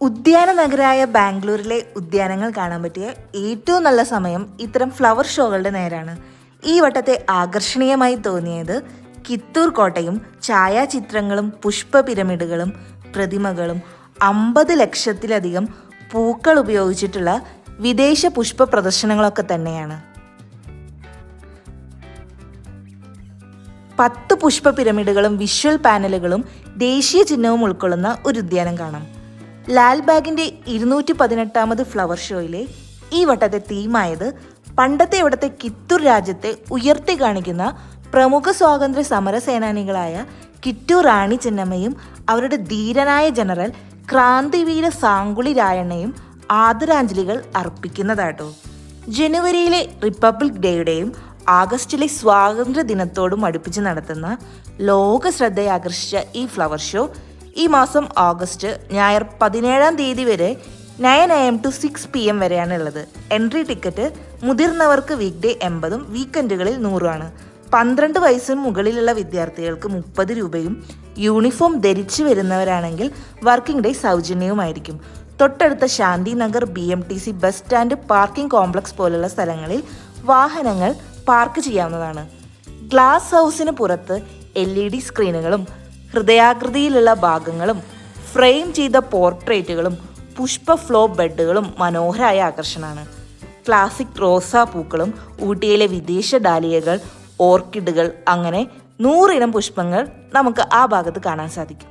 ഉദ്യാന നഗരമായ ബാംഗ്ലൂരിലെ ഉദ്യാനങ്ങൾ കാണാൻ പറ്റിയ ഏറ്റവും നല്ല സമയം ഇത്തരം ഫ്ലവർ ഷോകളുടെ നേരാണ്. ഈ വട്ടത്തെ ആകർഷണീയമായി തോന്നിയത് കിത്തൂർ കോട്ടയും ഛായാചിത്രങ്ങളും പുഷ്പ പിരമിഡുകളും പ്രതിമകളും 50 ലക്ഷത്തിലധികം പൂക്കൾ ഉപയോഗിച്ചിട്ടുള്ള വിദേശ പുഷ്പ പ്രദർശനങ്ങളൊക്കെ തന്നെയാണ്. 10 പുഷ്പ പിരമിഡുകളും വിഷ്വൽ പാനലുകളും ദേശീയ ചിഹ്നവും ഉൾക്കൊള്ളുന്ന ഒരു ഉദ്യാനം കാണാം. ലാൽബാഗിന്റെ 218ാമത് ഫ്ലവർ ഷോയിലെ ഈ വട്ടത്തെ തീമായത് പണ്ടത്തെ ഇവിടത്തെ കിത്തൂർ രാജ്യത്തെ ഉയർത്തി കാണിക്കുന്ന പ്രമുഖ സ്വാതന്ത്ര്യ സമര സേനാനികളായ കിത്തൂർ റാണി ചെന്നമ്മയും അവരുടെ ധീരനായ ജനറൽ ക്രാന്തിവീര സാങ്കുളി രായണ്ണയും ആദരാഞ്ജലികൾ അർപ്പിക്കുന്നതാട്ടോ. ജനുവരിയിലെ റിപ്പബ്ലിക് ഡേയുടെയും ആഗസ്റ്റിലെ സ്വാതന്ത്ര്യ ദിനത്തോടും അടുപ്പിച്ച് നടത്തുന്ന ലോക ശ്രദ്ധയെ ആകർഷിച്ച ഈ ഫ്ലവർ ഷോ ഈ മാസം ഓഗസ്റ്റ് ഞായർ 17-ാം തീയതി വരെ 9 AM to 6 PM വരെയാണ് ഉള്ളത്. എൻട്രി ടിക്കറ്റ് മുതിർന്നവർക്ക് വീക്ക് ഡേ 80ഉം വീക്കെൻഡുകളിൽ 100ഉമാണ്. 12 വയസ്സിന് മുകളിലുള്ള വിദ്യാർത്ഥികൾക്ക് 30 രൂപയും യൂണിഫോം ധരിച്ചു വരുന്നവരാണെങ്കിൽ വർക്കിംഗ് ഡേ സൗജന്യവുമായിരിക്കും. തൊട്ടടുത്ത Shantinagar BMTC bus stand parking complex പോലുള്ള സ്ഥലങ്ങളിൽ വാഹനങ്ങൾ പാർക്ക് ചെയ്യാവുന്നതാണ്. ഗ്ലാസ് ഹൗസിന് പുറത്ത് LED സ്ക്രീനുകളും ഹൃദയാകൃതിയിലുള്ള ഭാഗങ്ങളും ഫ്രെയിം ചെയ്ത പോർട്രേറ്റുകളും പുഷ്പ ഫ്ലോ ബെഡുകളും മനോഹരമായ ആകർഷണമാണ്. ക്ലാസിക് റോസാ പൂക്കളും ഊട്ടിയിലെ വിദേശ ഡാലിയകൾ, ഓർക്കിഡുകൾ അങ്ങനെ 100 ഇനം പുഷ്പങ്ങൾ നമുക്ക് ആ ഭാഗത്ത് കാണാൻ സാധിക്കും.